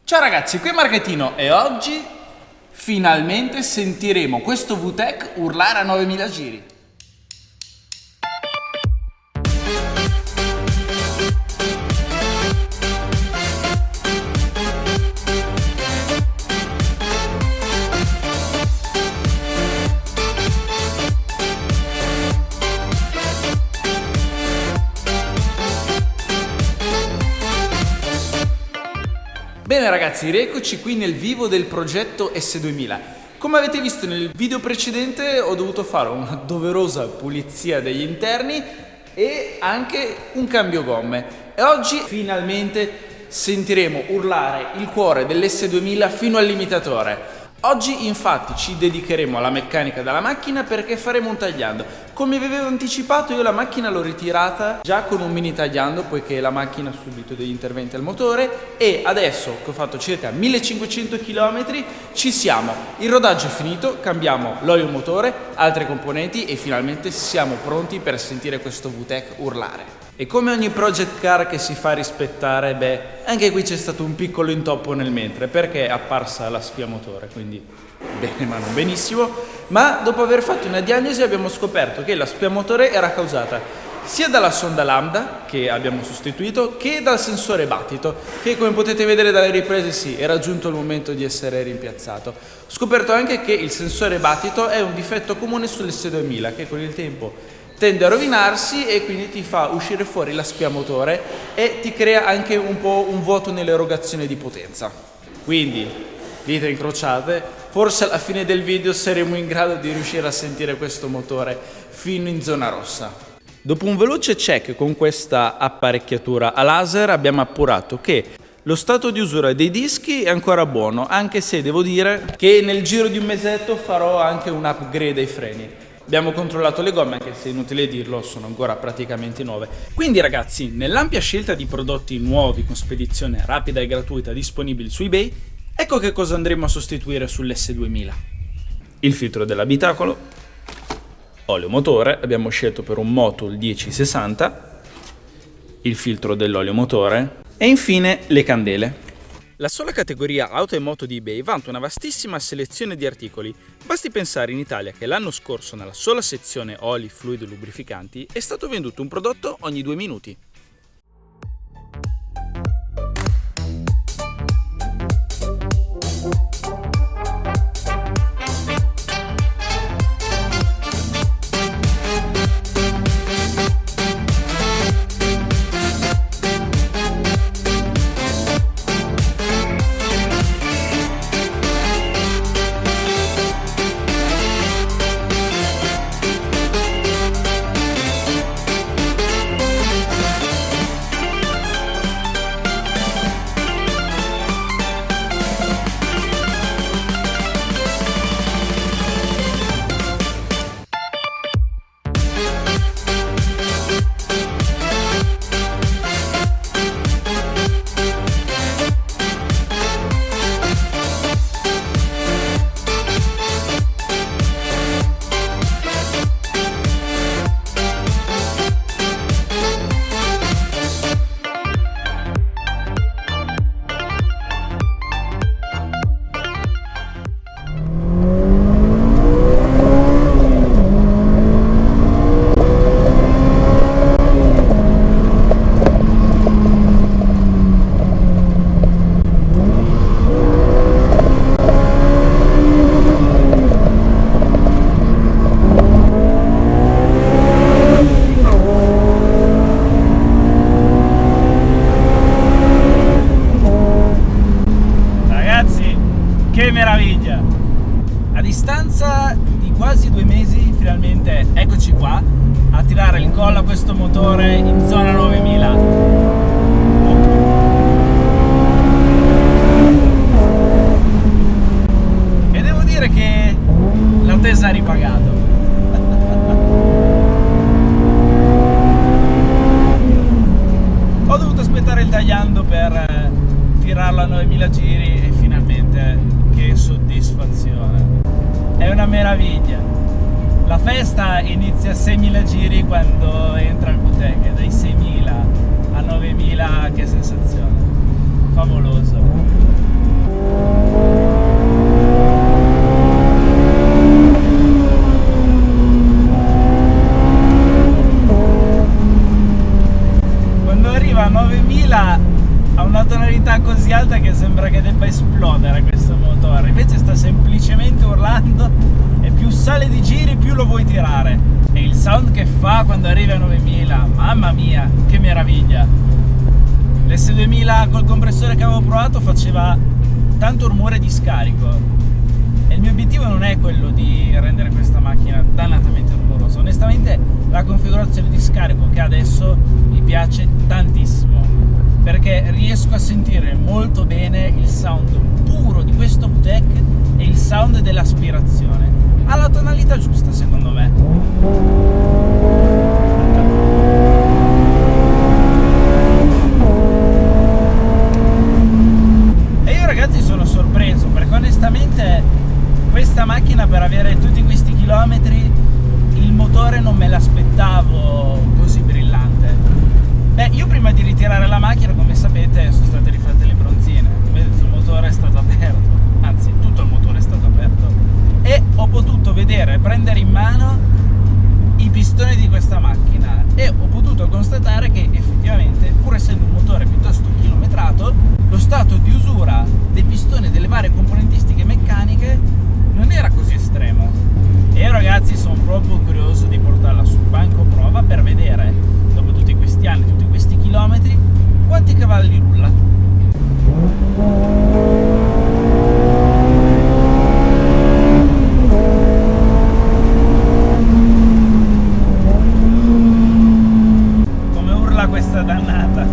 Ciao ragazzi, qui è Marchettino e oggi finalmente sentiremo questo VTEC urlare a 9000 giri. Bene ragazzi, rieccoci qui nel vivo del progetto S2000. Come avete visto nel video precedente ho dovuto fare una doverosa pulizia degli interni e anche un cambio gomme. E oggi finalmente sentiremo urlare il cuore dell'S2000 fino al limitatore. Oggi infatti ci dedicheremo alla meccanica della macchina perché faremo un tagliando. Come vi avevo anticipato, io la macchina l'ho ritirata già con un mini tagliando poiché la macchina ha subito degli interventi al motore e adesso che ho fatto circa 1500 km ci siamo. Il rodaggio è finito, cambiamo l'olio motore, altre componenti e finalmente siamo pronti per sentire questo VTEC urlare. E come ogni project car che si fa rispettare, anche qui c'è stato un piccolo intoppo nel mentre perché è apparsa la spia motore, quindi bene ma non benissimo, ma dopo aver fatto una diagnosi abbiamo scoperto che la spia motore era causata sia dalla sonda lambda che abbiamo sostituito che dal sensore battito che, come potete vedere dalle riprese, sì, era giunto il momento di essere rimpiazzato. Ho scoperto anche che il sensore battito è un difetto comune sull'S2000 che con il tempo tende a rovinarsi e quindi ti fa uscire fuori la spia motore e ti crea anche un po' un vuoto nell'erogazione di potenza. Quindi, dita incrociate, forse alla fine del video saremo in grado di riuscire a sentire questo motore fino in zona rossa. Dopo un veloce check con questa apparecchiatura a laser abbiamo appurato che lo stato di usura dei dischi è ancora buono, anche se devo dire che nel giro di un mesetto farò anche un upgrade ai freni. Abbiamo controllato le gomme, anche se è inutile dirlo, sono ancora praticamente nuove. Quindi ragazzi, nell'ampia scelta di prodotti nuovi con spedizione rapida e gratuita disponibili su eBay, ecco che cosa andremo a sostituire sull'S2000. Il filtro dell'abitacolo, olio motore, abbiamo scelto per un Motul 1060, il filtro dell'olio motore e infine le candele. La sola categoria auto e moto di eBay vanta una vastissima selezione di articoli. Basti pensare in Italia che l'anno scorso nella sola sezione oli, fluido e lubrificanti è stato venduto un prodotto ogni 2 minuti. Che meraviglia! A distanza di quasi 2 mesi finalmente eccoci qua a tirare il collo a questo motore in zona 9000. E devo dire che l'attesa ha ripagato. Ho dovuto aspettare il tagliando per tirarlo a 9000 giri e finalmente che soddisfazione, è una meraviglia. La festa inizia a 6000 giri quando entra il VTEC, dai 6000 a 9000 che sensazione, favoloso. che sembra che debba esplodere questo motore, invece sta semplicemente urlando e più sale di giri più lo vuoi tirare. E il sound che fa quando arriva a 9000, mamma mia, che meraviglia! L'S2000 col compressore che avevo provato faceva tanto rumore di scarico e il mio obiettivo non è quello di rendere questa macchina dannatamente rumorosa. Onestamente la configurazione di scarico che ha adesso mi piace tantissimo, perché riesco a sentire molto bene il sound puro di questo VTEC e il sound dell'aspirazione. Ha la tonalità giusta secondo me. E io ragazzi sono sorpreso, perché onestamente questa macchina, per avere tutti questi chilometri, il motore non me l'aspettavo così brillante. Beh, io prima di ritirare la macchina, come sapete, sono state rifatte le bronzine. Vedete, il motore è stato aperto, anzi tutto il motore è stato aperto, e ho potuto vedere, prendere in mano i pistoni di questa macchina e ho potuto constatare che effettivamente, pur essendo un motore piuttosto chilometrato, lo stato di usura dei pistoni e delle varie componentistiche meccaniche non era così estremo. E io ragazzi sono proprio curioso di portarla sul banco prova per vedere, dopo tutti questi anni, tutti questi chilometri, quanti cavalli rulla. Come urla questa dannata.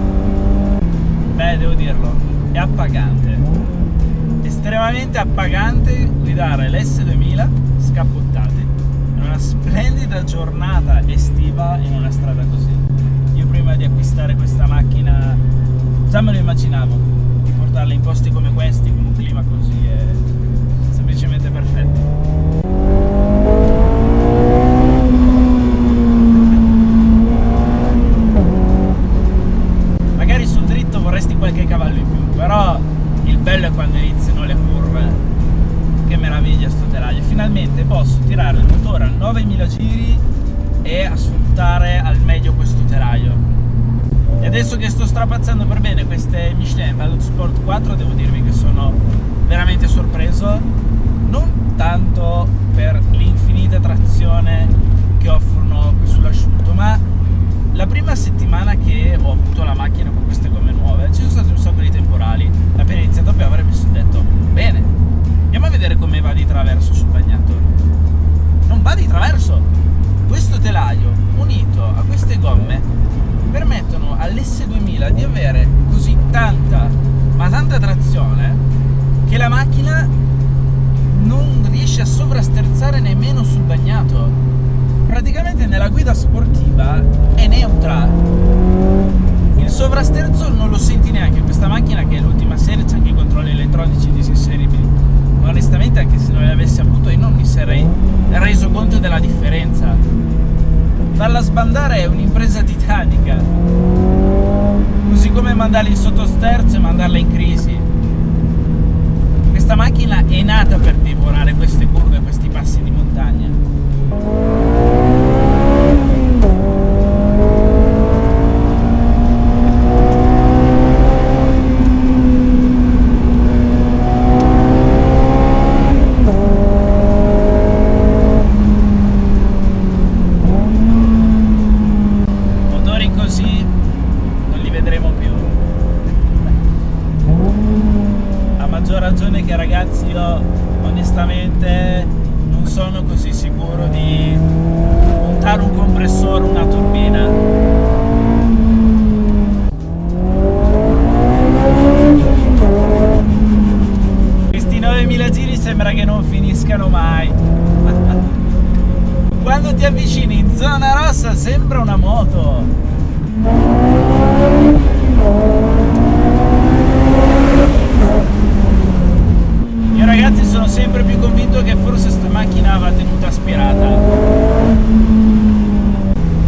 Beh, devo dirlo, è appagante. Estremamente appagante guidare l'S2000 scappottati in una splendida giornata estiva in una strada così. Io prima di acquistare questa macchina già me lo immaginavo, di portarla in posti come questi, con un clima così, è semplicemente perfetto. Magari sul dritto vorresti qualche cavallo in più, però il bello è quando iniziano le curve. Che meraviglia sto telaio, finalmente posso tirare il motore a 9000 giri e a sfruttare al meglio questo telaio. E adesso che sto strapazzando per bene queste Michelin Pilot Sport 4, devo dirvi che sono veramente sorpreso, non tanto per l'infinita trazione che offrono qui sull'asciutto, ma la prima settimana che ho avuto la macchina con queste gomme nuove ci sono stati un sacco di temporali. Appena iniziato a piovere mi sono detto, bene, andiamo a vedere come va di traverso sul bagnato. Non va di traverso. Questo telaio unito a queste gomme permettono all'S2000 di avere così tanta, ma tanta trazione, che la macchina non riesce a sovrasterzare nemmeno sul bagnato. Praticamente nella guida sportiva è neutra. Il sovrasterzo non lo senti neanche. Questa macchina, che è l'ultima serie, c'è anche i controlli elettronici disinseribili, ma onestamente anche se non li avessi avuto io non mi sarei reso conto della differenza. Farla sbandare è un'impresa titanica, così come mandarla in sottosterzo e mandarla in crisi. Questa macchina è nata per divorare queste curve, questi passi di montagna. Motori così non li vedremo più. A maggior ragione che ragazzi, io onestamente non sono così sicuro di montare un compressore, una turbina. Questi 9000 giri sembra che non finiscano mai. Quando ti avvicini in zona rossa sembra una moto. Io ragazzi sono sempre più convinto che forse sta macchina va tenuta aspirata.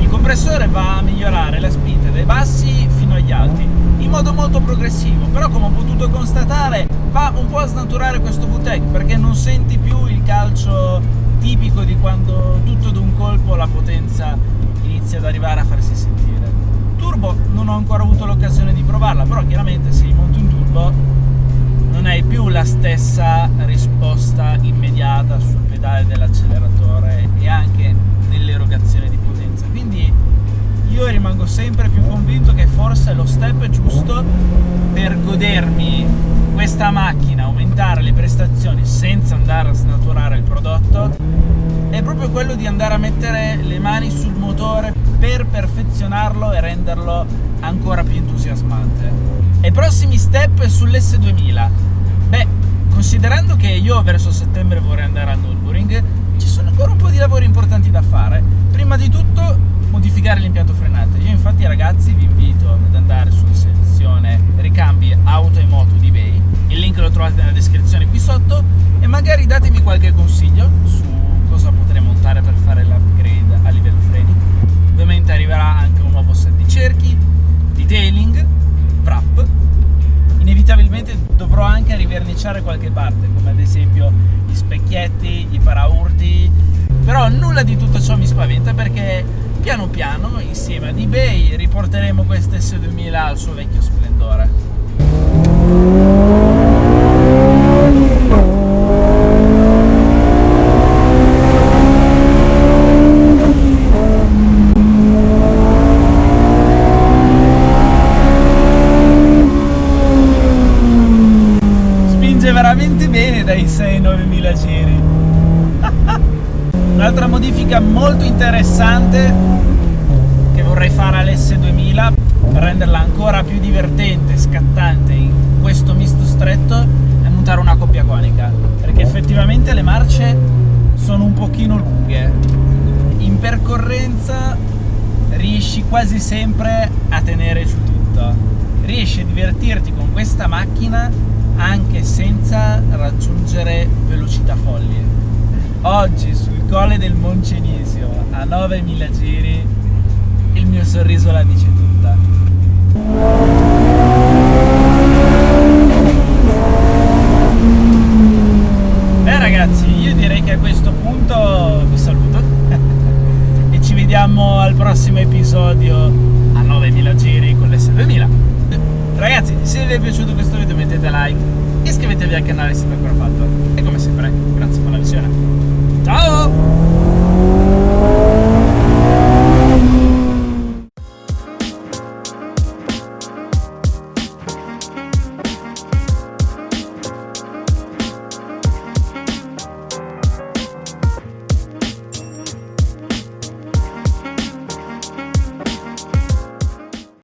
Il compressore va a migliorare la spinta dai bassi fino agli alti in modo molto progressivo, però come ho potuto constatare va un po' a snaturare questo VTEC, perché non senti più il calcio tipico di quando tutto d'un colpo la potenza inizia ad arrivare a farsi sentire. Turbo non ho ancora avuto l'occasione di provarla, però chiaramente se monto in turbo stessa risposta immediata sul pedale dell'acceleratore e anche nell'erogazione di potenza. Quindi io rimango sempre più convinto che forse lo step giusto per godermi questa macchina, aumentare le prestazioni senza andare a snaturare il prodotto, è proprio quello di andare a mettere le mani sul motore per perfezionarlo e renderlo ancora più entusiasmante. E i prossimi step sull'S2000? Beh, considerando che io verso settembre vorrei andare al Nürburgring, ci sono ancora un po' di lavori importanti da fare. Prima di tutto modificare l'impianto frenante. Io infatti, ragazzi, vi invito ad andare sulla sezione ricambi auto e moto di eBay, il link lo trovate nella descrizione qui sotto, e magari datemi qualche consiglio su cosa potrei montare per fare l'upgrade a livello freni. Ovviamente arriverà anche un nuovo set di cerchi, detailing, wrap. Inevitabilmente dovrò anche riverniciare qualche parte, come ad esempio gli specchietti, i paraurti, però nulla di tutto ciò mi spaventa, perché piano piano insieme ad eBay riporteremo questo S2000 al suo vecchio splendore. Veramente bene dai 6-9 giri. Un'altra modifica molto interessante che vorrei fare all'S2000 per renderla ancora più divertente e scattante in questo misto stretto è montare una coppia conica, perché effettivamente le marce sono un pochino lunghe. In percorrenza riesci quasi sempre a tenere giù tutto, riesci a divertirti con questa macchina anche senza raggiungere velocità folli. Oggi sul colle del Moncenisio a 9000 giri il mio sorriso la dice tutta. Beh ragazzi, io direi che a questo punto vi saluto e ci vediamo al prossimo episodio a 9000 giri con l'S2000. Ragazzi, se vi è piaciuto questo video mettete like, iscrivetevi al canale se non ancora fatto e come sempre grazie per la visione. Ciao!